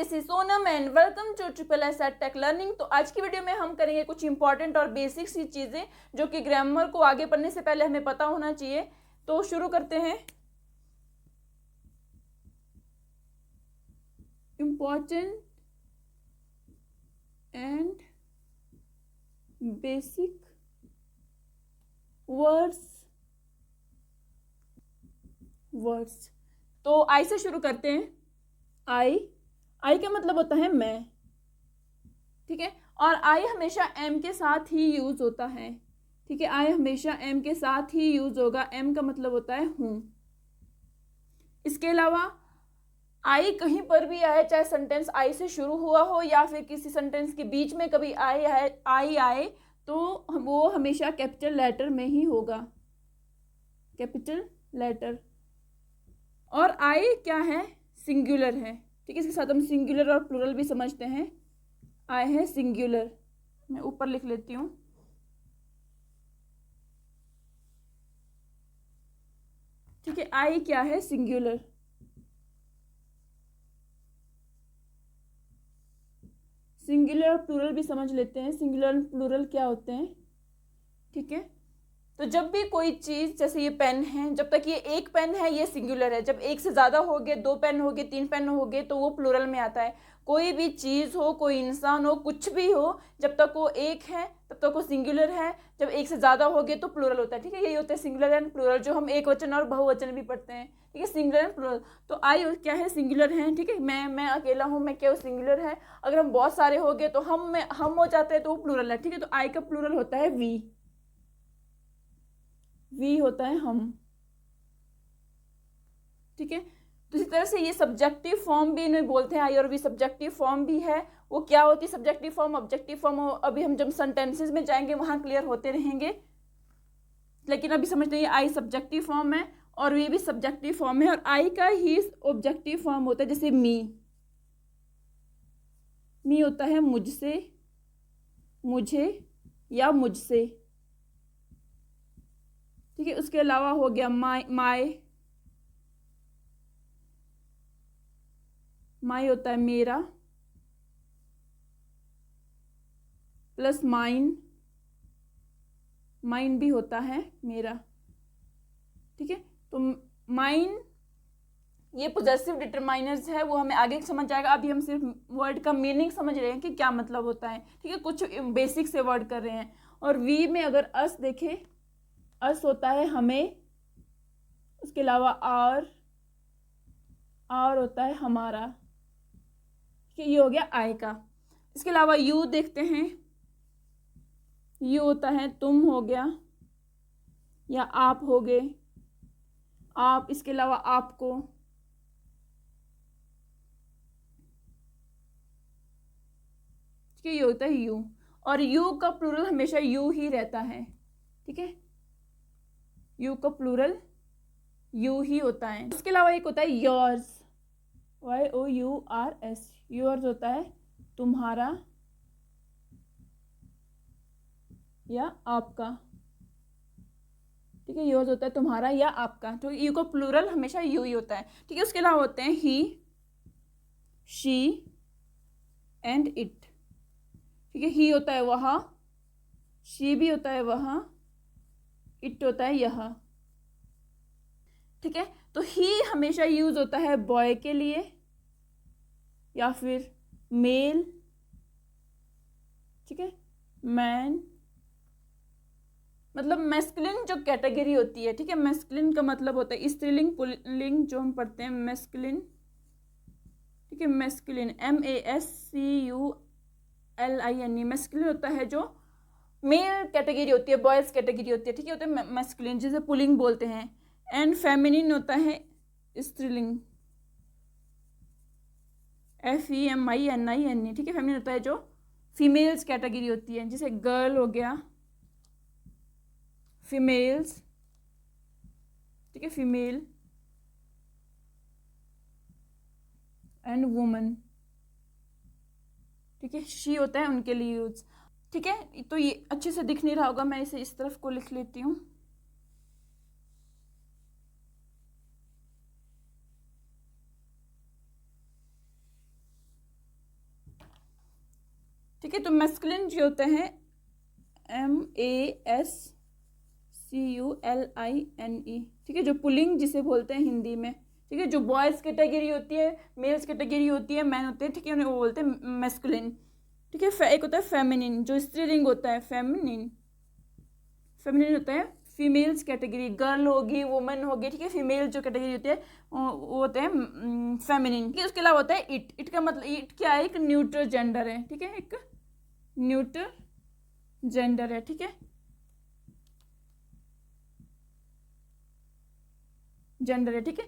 This is Sonam and welcome to triple S at tech learning. तो आज की video में हम करेंगे कुछ इंपॉर्टेंट और बेसिक सी चीज़ें जो कि ग्रामर को आगे पढ़ने से पहले हमें पता होना चाहिए। तो शुरू करते हैं। Important and basic words. तो आई से शुरू करते हैं। आई का मतलब होता है मैं, ठीक है। और आई हमेशा एम के साथ ही यूज होता है, ठीक है। आई हमेशा एम के साथ ही यूज होगा। एम का मतलब होता है हूं। इसके अलावा आई कहीं पर भी आए, चाहे सेंटेंस आई से शुरू हुआ हो या फिर किसी सेंटेंस के बीच में कभी आई आए तो वो हमेशा कैपिटल लेटर में ही होगा, कैपिटल लेटर। और आई क्या है? सिंगुलर है, ठीक है। इसके साथ हम सिंगुलर और प्लूरल भी समझते हैं। आई है सिंगुलर, मैं ऊपर लिख लेती हूँ। ठीक है, आई क्या है? सिंगुलर। सिंगुलर और प्लूरल भी समझ लेते हैं। सिंगुलर और प्लूरल क्या होते हैं, ठीक है। तो जब भी कोई चीज़, जैसे ये पेन है, जब तक ये एक पेन है ये सिंगुलर है। जब एक से ज़्यादा हो गए, 2 पेन हो गए, 3 पेन हो गए, तो वो प्लूरल में आता है। कोई भी चीज़ हो, कोई इंसान हो, कुछ भी हो, जब तक वो एक है तब तक वो सिंगुलर है। जब एक से ज़्यादा हो गए तो प्लूरल होता है, ठीक है। यही होता है सिंगुलर एंड प्लूरल, जो हम एक वचन और बहुवचन भी पढ़ते हैं, ठीक है। Singular and plural. तो आई क्या है? सिंगुलर है, ठीक है। मैं अकेला हूँ, मैं क्या सिंगुलर है। अगर हम बहुत सारे हो गए तो हम हो जाते हैं, तो वो प्लूरल है, ठीक है। तो आई का प्लूरल होता है वी होता है हम, ठीक है। तो इसी तरह से ये सब्जेक्टिव फॉर्म भी इन्हें बोलते हैं। आई और वी सब्जेक्टिव फॉर्म भी है। वो क्या होती है सब्जेक्टिव फॉर्म, ऑब्जेक्टिव फॉर्म? अभी हम जब सेंटेंसेस में जाएंगे वहां क्लियर होते रहेंगे, लेकिन अभी समझते हैं आई सब्जेक्टिव फॉर्म है और वी भी सब्जेक्टिव फॉर्म है। और आई का ही ऑब्जेक्टिव फॉर्म होता है, जैसे मी होता है मुझसे, मुझे या मुझसे, ठीक है। उसके अलावा हो गया माई होता है मेरा, प्लस माइन भी होता है मेरा, ठीक है। तो माइन ये पोजेसिव डिटरमाइनर्स है, वो हमें आगे समझ आएगा। अभी हम सिर्फ वर्ड का मीनिंग समझ रहे हैं कि क्या मतलब होता है, ठीक है। कुछ बेसिक से वर्ड कर रहे हैं। और वी में अगर अस देखें, अस होता है हमें। उसके अलावा आर होता है हमारा, ठीक है। ये हो गया आई का। इसके अलावा यू देखते हैं। यू होता है तुम हो गया या आप हो गए, आप। इसके अलावा आपको, ठीक है। ये होता है यू। और यू का प्लूरल हमेशा यू ही रहता है, ठीक है। यू का प्लूरल यू ही होता है। इसके अलावा एक होता है योर्स, YOURS। योर्स होता है तुम्हारा या आपका, ठीक है। योर्स होता है तुम्हारा या आपका। तो यू का प्लूरल हमेशा यू ही होता है, ठीक है। उसके अलावा होते हैं ही, शी एंड इट, ठीक है। ही होता है वह, शी भी होता है वह, इट होता है यह, ठीक है। तो ही हमेशा यूज होता है बॉय के लिए या फिर मेल, ठीक है। मैन मतलब मैस्कुलिन जो कैटेगरी होती है, ठीक है। मैस्कुलिन का मतलब होता है स्त्रीलिंग पुल्लिंग, जो हम पढ़ते हैं मैस्कुलिन, ठीक है। Masculine MASCULIN। मैस्कुलिन होता है जो मेल कैटेगरी होती है, बॉयज कैटेगरी होती है, ठीक है। होता है मैस्कुलिन, जिसे पुलिंग बोलते हैं। एंड फेमिनिन होता है स्त्रीलिंग, FEMININE, ठीक है। फेमिनिन होता है जो फीमेल्स कैटेगरी होती है, जैसे गर्ल हो गया फीमेल्स, ठीक है। फीमेल एंड वुमन, ठीक है। शी होता है उनके लिए यूज, ठीक है। तो ये अच्छे से दिख नहीं रहा होगा, मैं इसे इस तरफ को लिख लेती हूँ। ठीक है। तो मैस्कुलिन जो होते हैं MASCULINE, ठीक है, जो पुलिंग जिसे बोलते हैं हिंदी में, ठीक है, जो बॉयज़ कैटेगरी होती है, मेल्स कैटेगरी होती है, मैन होते हैं, ठीक है, उन्हें वो बोलते हैं मैस्कुलिन, ठीक है। एक होता है फेमिनिन जो स्त्रीलिंग होता है, फेमिनिन होता है फीमेल्स कैटेगरी, गर्ल होगी, वुमेन होगी, ठीक है, फीमेल जो कैटेगरी होती है वो होते हैं फेमिनिन, ठीक है। उसके अलावा होता है इट का मतलब इट क्या है, एक न्यूट्रल जेंडर है, ठीक है, एक न्यूट्रल जेंडर है, ठीक है, जेंडर है, ठीक है,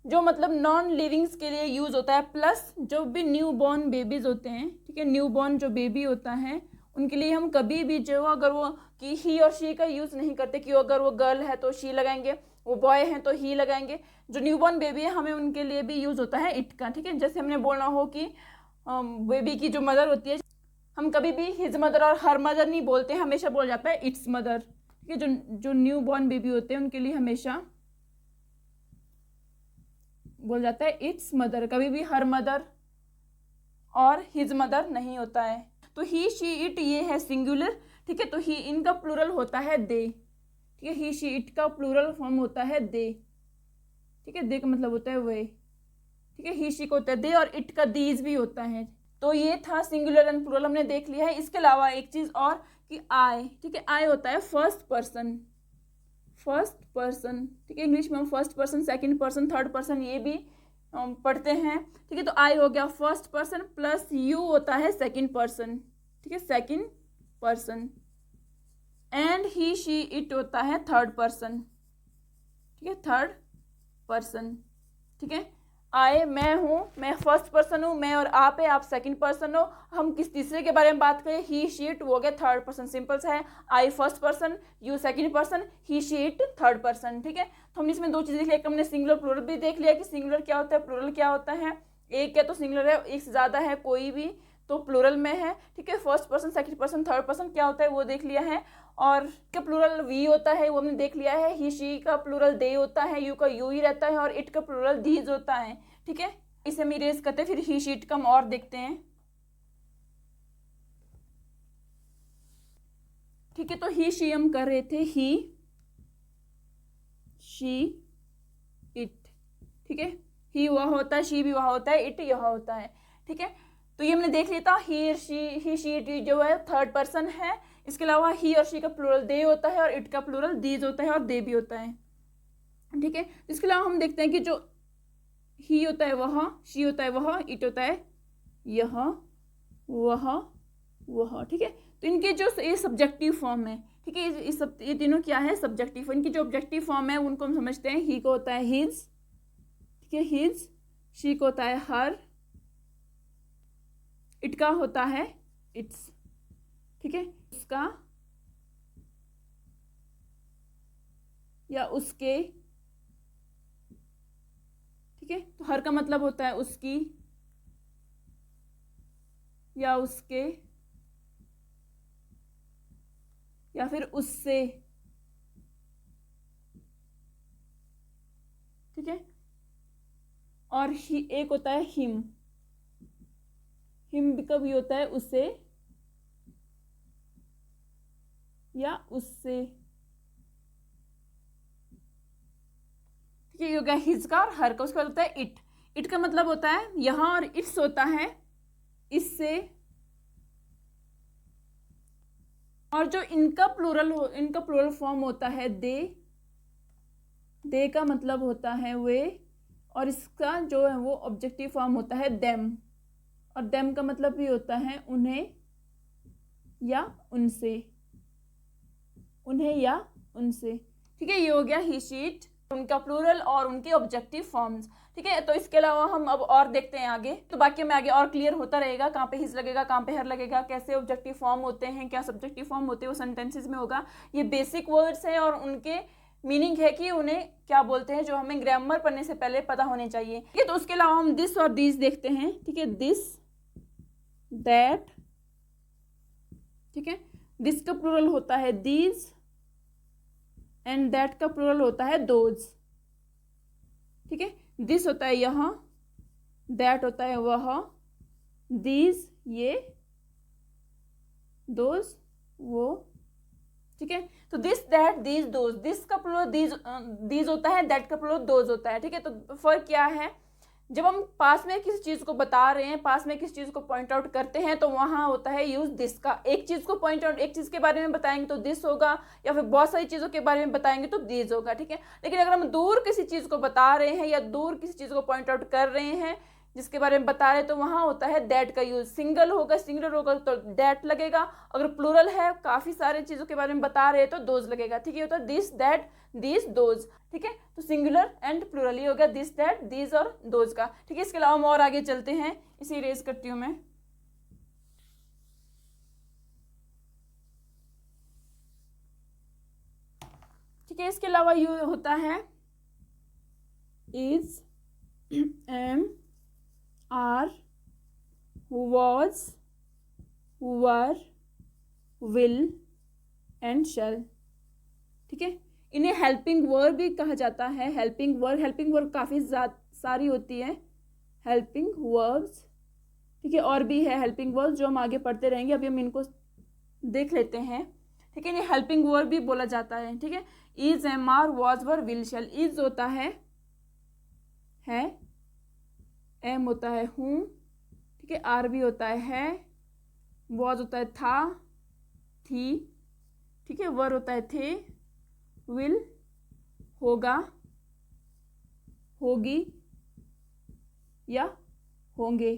जो मतलब नॉन लिविंग्स के लिए यूज होता है, प्लस जो भी न्यू बॉर्न बेबीज होते हैं, ठीक है, न्यू बॉर्न जो बेबी होता है उनके लिए हम कभी भी जो अगर वो कि ही और शी का यूज़ नहीं करते, कि अगर वो गर्ल है तो शी लगाएंगे, वो बॉय है तो ही लगाएंगे, जो न्यूबॉर्न बेबी है हमें उनके लिए भी यूज़ होता है इट का, ठीक है। जैसे हमने बोलना हो कि बेबी की जो मदर होती है, हम कभी भी हिज मदर और हर मदर नहीं बोलते, हमेशा बोल जाता है इट्स मदर, ठीक है। जो न्यू बॉर्न बेबी होते हैं उनके लिए हमेशा बोल जाता है इट्स मदर, कभी भी हर मदर और हिज मदर नहीं होता है। तो ही शी इट ये है सिंगुलर, ठीक है, तो ही इनका प्लूरल होता है दे, ठीक है, ही शी इट का प्लूरल फॉर्म होता है दे, ठीक है, दे का मतलब होता है वे, ठीक है, ही शी को होता है दे, और इट का दीज भी होता है। तो ये था सिंगुलर एंड प्लूरल हमने देख लिया है। इसके अलावा एक चीज और कि आई, ठीक है, आई होता है फर्स्ट पर्सन, ठीक है, इंग्लिश में हम first person, second person, third person ये भी पढ़ते हैं, ठीक है। तो आई हो गया फर्स्ट पर्सन, प्लस यू होता है सेकंड पर्सन, ठीक है, second person, and he she it होता है थर्ड पर्सन, ठीक है, थर्ड पर्सन, ठीक है। आई मैं हूँ, मैं फर्स्ट पर्सन हूँ, मैं और आप है, आप सेकंड पर्सन हो, हम किस तीसरे के बारे में बात करें, ही शी इट, वो हो गया थर्ड पर्सन, सिंपल सा है, I first person, you second person, he she it third person, ठीक है। तो हमने इसमें दो चीज़ें देख लिया, हमने सिंगुलर प्लूरल भी देख लिया कि सिंगुलर क्या होता है, प्लूरल क्या होता है, एक है तो सिंगुलर है, एक से ज़्यादा है कोई भी तो प्लूरल में है, ठीक है। First person, second person, third person क्या होता है वो देख लिया है, और का प्लूरल वी होता है वो हमने देख लिया है, ही शी का प्लूरल दे होता है, यू का यू ही रहता है, और इट का प्लूरल दीज होता है, ठीक है। इसे हम इरेज करते हैं, फिर ही शी इट का हम और देखते हैं, ठीक है। तो ही शी हम कर रहे थे, ही शी इट, ठीक है, ही वह होता है, शी भी वह होता है, इट यह होता है, ठीक है। तो ये हमने देख लिया था, ही शी इट जो है थर्ड पर्सन है। इसके अलावा ही और शी का प्लूरल दे होता है, और इट का प्लूरल दीज होता है, और दे भी होता है, ठीक है। इसके अलावा हम देखते हैं कि जो ही होता है वह, शी होता है वह, इट होता है यह, वह, ठीक है। तो इनके जो ये सब्जेक्टिव फॉर्म है, ठीक है, ये तीनों क्या है, सब्जेक्टिव। इनकी जो ऑब्जेक्टिव फॉर्म है उनको हम समझते हैं, ही को होता है हिज, ठीक है, हिज, शी को होता है हर, इट का होता है इट्स, ठीक है, उसका या उसके, ठीक है। तो हर का मतलब होता है उसकी या उसके या फिर उससे, ठीक है। और ही एक होता है हिम का भी होता है उसे या उससे, ठीक है, ये हो गया हिज का और हर का। उसके बाद होता है इट का मतलब होता है यहाँ, और इट्स होता है इससे, और जो इनका प्लूरल फॉर्म होता है दे का मतलब होता है वे, और इसका जो है वो ऑब्जेक्टिव फॉर्म होता है देम, और देम का मतलब भी होता है उन्हें या उनसे, ठीक है। ये हो गया ही शी इट, उनका प्लूरल और उनके ऑब्जेक्टिव फॉर्म्स, ठीक है। तो इसके अलावा हम अब और देखते हैं आगे, तो बाकी में आगे और क्लियर होता रहेगा, कहाँ पे हिज लगेगा, कहाँ पे हर लगेगा, कैसे ऑब्जेक्टिव फॉर्म होते हैं, क्या सब्जेक्टिव फॉर्म होते हैं, वो सेंटेंसेस में होगा। ये बेसिक वर्ड्स हैं और उनके मीनिंग है कि उन्हें क्या बोलते हैं, जो हमें ग्रामर पढ़ने से पहले पता होने चाहिए, ठीक है। तो उसके अलावा हम दिस और दीज देखते हैं, ठीक है, दिस, दैट, ठीक है, दिस का प्लूरल होता है दीज, एंड दैट का प्लूरल होता है दोज, ठीक है। दिस होता है यहाँ, दैट होता है वह, दीज ये, दोज, वो, ठीक है। तो this, that, these, those, this का प्लूरल दीज होता है, दैट का प्लूरल दोज होता है, ठीक है। तो फर्क क्या है, जब हम पास में किसी चीज को बता रहे हैं, पास में किसी चीज को पॉइंट आउट करते हैं, तो वहां होता है यूज दिस का। एक चीज को पॉइंट आउट, एक चीज के बारे में बताएंगे तो दिस होगा, या फिर बहुत सारी चीजों के बारे में बताएंगे तो दीज होगा, ठीक है। लेकिन अगर हम दूर किसी चीज को बता रहे हैं या दूर किसी चीज को पॉइंट आउट कर रहे हैं, जिसके बारे में बता रहे हैं, तो वहां होता है दैट का यूज। सिंगल होगा, सिंगुलर होगा तो दैट लगेगा, अगर प्लूरल है, काफी सारे चीजों के बारे में बता रहे हैं, तो दोज लगेगा, ठीक है। होता है दिस, दैट, दीज, दोज, ठीक है। तो सिंगुलर एंड प्लूरल ही हो गया दिस, दैट, दीज और दोज का, ठीक है। इसके अलावा हम और आगे चलते हैं, इसे इरेज करती हूँ मैं। ठीक है, इसके अलावा यू होता है is, am, are, was, were, will and shall, ठीक है। इन्हें हेल्पिंग वर्ब भी कहा जाता है। हेल्पिंग वर्ब काफ़ी सारी होती है, हेल्पिंग वर्ब्स, ठीक है। और भी है हेल्पिंग वर्ब्स जो हम आगे पढ़ते रहेंगे, अभी हम इनको देख लेते हैं, ठीक है। इन्हें हेल्पिंग वर्ब भी बोला जाता है, ठीक है। Is, am, are, was, were, will, shall। Is होता है, एम होता है हूँ, ठीक है। आर भी होता है, वॉज होता है था, थी, ठीक है। वर होता है थे, विल होगा, होगी या होंगे,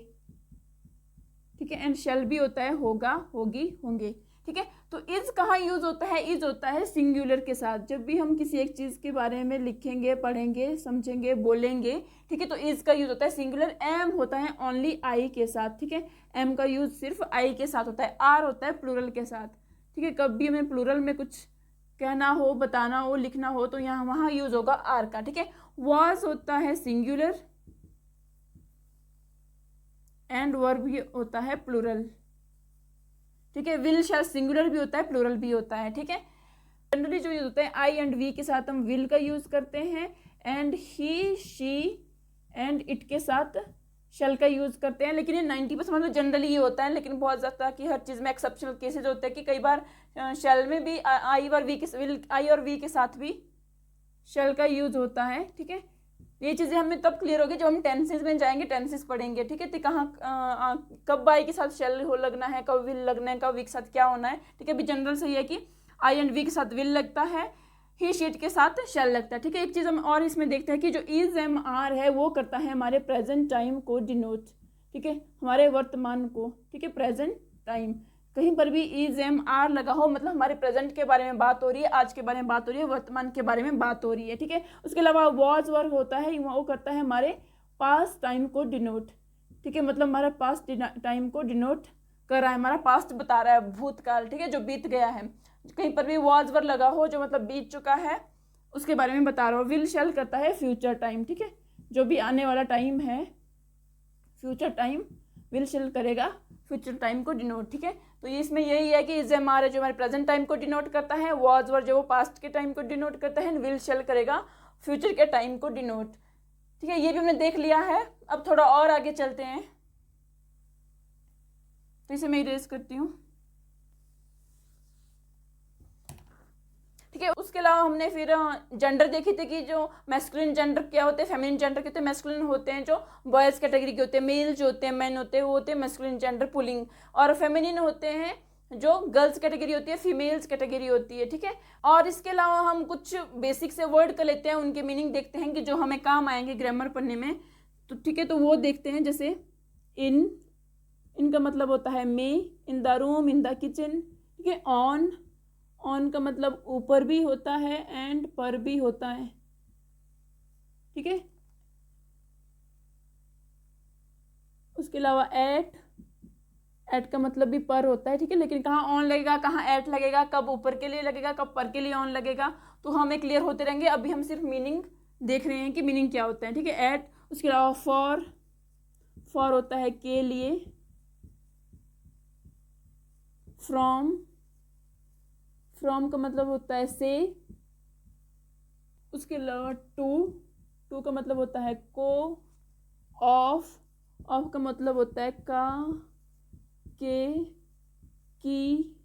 ठीक है। एंड शैल भी होता है होगा, होगी, होंगे, ठीक है। तो इज कहाँ यूज होता है, इज होता है सिंगुलर के साथ। जब भी हम किसी एक चीज के बारे में लिखेंगे, पढ़ेंगे, समझेंगे, बोलेंगे, ठीक है, तो इज का यूज होता है सिंगुलर। एम होता है ओनली आई के साथ, ठीक है। एम का यूज सिर्फ आई के साथ होता है। आर होता है प्लूरल के साथ, ठीक है। कभी हमें प्लूरल में कुछ कहना हो, बताना हो, लिखना हो, तो यहाँ वहां यूज होगा आर का, ठीक है। वॉज होता है सिंगुलर एंड वर्ब भी होता है प्लूरल, ठीक है। विल, शैल सिंगुलर भी होता है, प्लूरल भी होता है, ठीक है। जनरली जो यूज होता है आई एंड वी के साथ हम विल का यूज करते हैं, and he, she and it के साथ शैल का यूज करते हैं। लेकिन ये 90% मतलब जनरली ये होता है, लेकिन बहुत ज़्यादा कि हर चीज़ में एक्सेप्शनल केसेज होते हैं कि कई बार शैल में भी आई और वी के विल, आई और वी के साथ भी शैल का यूज होता है, ठीक है। ये चीज़ें हमें तब क्लियर होगी जब हम टेंसेस में जाएंगे, टेंसेस पढ़ेंगे, ठीक है। तो कहाँ कब आई के साथ शैल हो लगना है, कब विल लगना है, कब वी के साथ क्या होना है, ठीक है। अभी जनरल से ये है कि आई एंड वी के साथ विल लगता है, ही, शीट के साथ शैल लगता है, ठीक है। एक चीज़ हम और इसमें देखते हैं कि जो इज, एम, आर है वो करता है हमारे प्रेजेंट टाइम को डिनोट, ठीक है, हमारे वर्तमान को, ठीक है, प्रेजेंट टाइम। कहीं पर भी इज, एम, आर लगा हो मतलब हमारे प्रेजेंट के बारे में बात हो रही है, आज के बारे में बात हो रही है, वर्तमान के बारे में बात हो रही है, ठीक है। उसके अलावा वॉज, वर्ब होता है, वो करता है हमारे पास्ट टाइम को डिनोट, ठीक है, मतलब हमारा पास्ट टाइम को डिनोट कर रहा है, हमारा पास्ट बता रहा है, भूतकाल, ठीक है, जो बीत गया है। कहीं पर भी वॉज, वर्ब लगा हो जो मतलब बीत चुका है उसके बारे में बता रहा हो। विल, शैल करता है फ्यूचर टाइम, ठीक है, जो भी आने वाला टाइम है, फ्यूचर टाइम विल, शैल करेगा फ्यूचर टाइम को डिनोट, ठीक है। तो ये इसमें यही है कि इज, एम, आर है जो हमारे प्रेजेंट टाइम को डिनोट करता है, वॉज, वर जो वो पास्ट के टाइम को डिनोट करता है, विल, शैल करेगा फ्यूचर के टाइम को डिनोट, ठीक है। ये भी हमने देख लिया है। अब थोड़ा और आगे चलते हैं, तो इसे मैं इरेज करती हूँ, ठीक है। उसके अलावा हमने फिर जेंडर देखी थी कि जो मैस्कुलिन जेंडर क्या होते हैं, फेमिनिन जेंडर क्या होते हैं। मैस्कुलिन होते हैं जो बॉयज़ कैटेगरी के होते हैं, मेल जो होते हैं, मैन होते हैं, वो होते हैं मैस्कुलिन जेंडर पुलिंग, और फेमिनिन होते हैं जो गर्ल्स कैटेगरी होती है, फीमेल्स कैटेगरी होती है, ठीक है। और इसके अलावा हम कुछ बेसिक से वर्ड कर लेते हैं, उनके मीनिंग देखते हैं कि जो हमें काम आएंगे ग्रामर पढ़ने में, तो ठीक है। तो वो देखते हैं, जैसे इनका मतलब होता है मे, in the room, in the kitchen, ठीक है। ऑन का मतलब ऊपर भी होता है एंड पर भी होता है, ठीक है। उसके अलावा एट का मतलब भी पर होता है, ठीक है। लेकिन कहाँ ऑन लगेगा, कहाँ एट लगेगा, कब ऊपर के लिए लगेगा, कब पर के लिए ऑन लगेगा, तो हमें क्लियर होते रहेंगे। अभी हम सिर्फ मीनिंग देख रहे हैं कि मीनिंग क्या होता है, ठीक है। एट, उसके अलावा फॉर होता है के लिए, फ्रॉम का मतलब होता है से, उसके अलावा टू का मतलब होता है को, ऑफ का मतलब होता है का, के, की,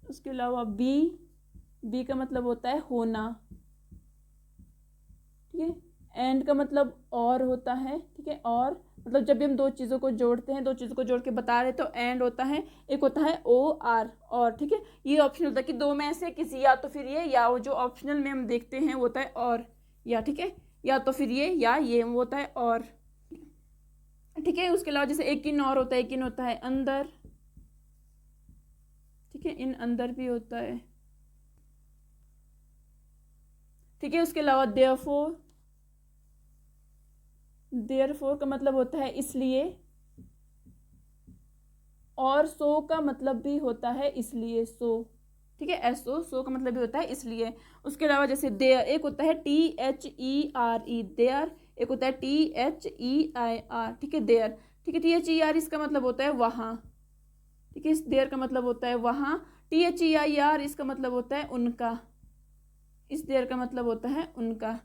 उसके अलावा बी का मतलब होता है होना, ठीक है। एंड का मतलब और होता है, ठीक है। और मतलब जब भी हम दो चीज़ों को जोड़ते हैं, दो चीज़ों को जोड़ के बता रहे तो एंड होता है। एक होता है ओ आर, और, ठीक है। ये ऑप्शनल होता है कि दो में से किसी, या तो फिर ये, या वो जो ऑप्शनल में हम देखते हैं वो होता है और, या, ठीक है। या तो फिर ये या ये, वो होता है और, ठीक है। उसके अलावा जैसे एक इन और होता है, एक इन होता है अंदर, ठीक है। इन अंदर भी होता है, ठीक है। उसके अलावा देयरफॉर, देयरफॉर का मतलब होता है इसलिए, और सो का मतलब भी होता है इसलिए, सो, ठीक है। सो का मतलब भी होता है इसलिए। उसके अलावा जैसे देयर, एक होता है THERE देयर, एक होता है THEIR, ठीक है, देयर, ठीक है। THER इसका मतलब होता है वहाँ, ठीक है। इस देयर का मतलब होता है वहाँ। THEIR इसका मतलब होता है उनका, इस देयर का मतलब होता है उनका,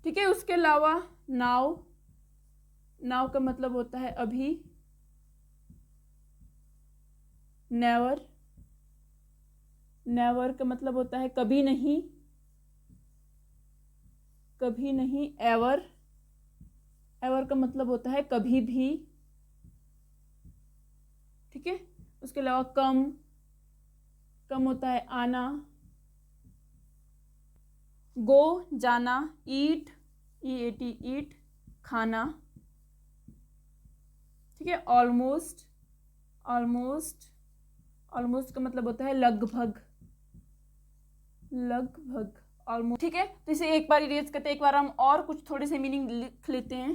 ठीक है। उसके अलावा नाउ, नाउ का मतलब होता है अभी। नेवर, नेवर का मतलब होता है कभी नहीं, कभी नहीं। एवर, एवर का मतलब होता है कभी भी, ठीक है। उसके अलावा कम, कम होता है आना। गो जाना, ईट EAT ईट खाना, ठीक है। ऑलमोस्ट, ऑलमोस्ट, ऑलमोस्ट का मतलब होता है लगभग, लगभग, ऑलमोस्ट, ठीक है। तो इसे एक बार इरेज करते हैं, एक बार हम और कुछ थोड़े से मीनिंग लिख लेते हैं,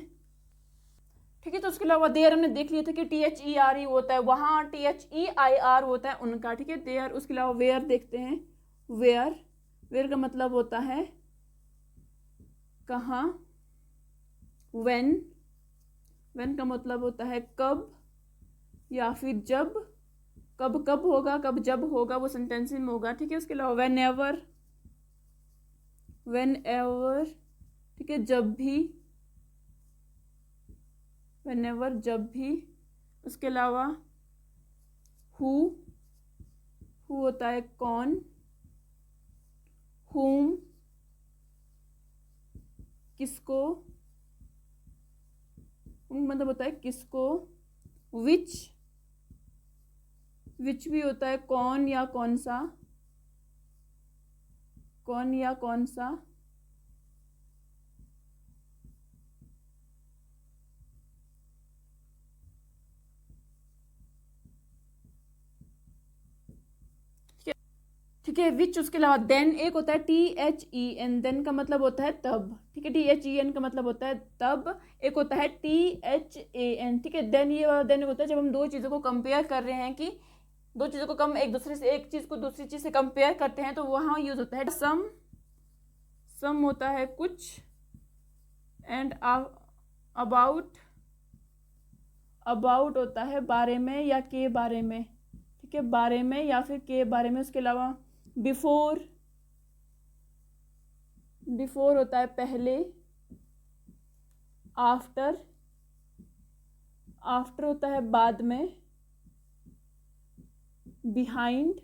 ठीक है। तो उसके अलावा देयर हमने देख लिया था कि THERE होता है वहाँ, THEIR होता है उनका, ठीक है, देयर। उसके अलावा वेयर देखते हैं, वेयर, वेयर का मतलब होता है कहाँ। व्हेन, व्हेन का मतलब होता है कब या फिर जब, कब कब होगा, कब जब होगा, वो सेंटेंस में होगा, ठीक है। उसके अलावा व्हेन एवर, व्हेन एवर, ठीक है, जब भी, व्हेन एवर जब भी। उसके अलावा हु, हु होता है कौन। whom किसको, मतलब होता है किसको। विच, विच भी होता है कौन या कौन सा, कौन या कौन सा। ठीक है, विच। उसके अलावा देन, एक होता है THEN, देन का मतलब होता है तब, ठीक है। THEN का मतलब होता है तब। एक होता है THAN, ठीक है। देन, ये वाला देन होता है जब हम दो चीज़ों को कंपेयर कर रहे हैं, कि दो चीज़ों को एक दूसरे से, एक चीज़ को दूसरी चीज़ से कंपेयर करते हैं, तो वहाँ यूज होता है सम, सम होता है कुछ। एंड अबाउट, अबाउट होता है बारे में या के बारे में, ठीक है, बारे में या फिर के बारे में। उसके अलावा बिफोर, बिफोर होता है पहले। आफ्टर, आफ्टर होता है बाद में। बिहाइंड,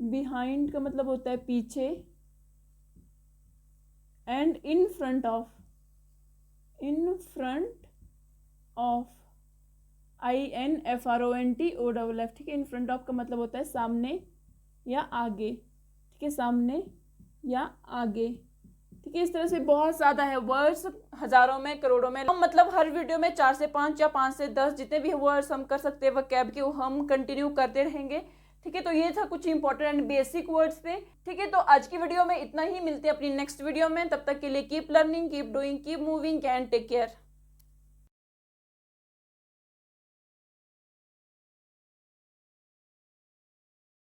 बिहाइंड का मतलब होता है पीछे। And in front of, in front of, INFRONTOFF, ठीक है। इन फ्रंट ऑफ का मतलब होता है सामने या आगे, ठीक है, सामने या आगे, ठीक है। इस तरह से बहुत ज़्यादा है वर्ड्स, हजारों में, करोड़ों में। हम मतलब हर वीडियो में 4 से 5 या 5 से 10 जितने भी वर्ड्स हम कर सकते हैं वोकैब के, वो हम कंटिन्यू करते रहेंगे, ठीक है। तो ये था कुछ इंपॉर्टेंट एंड बेसिक वर्ड्स पे, ठीक है। तो आज की वीडियो में इतना ही, मिलते हैं अपनी नेक्स्ट वीडियो में। तब तक के लिए keep learning, keep doing, keep moving and take care.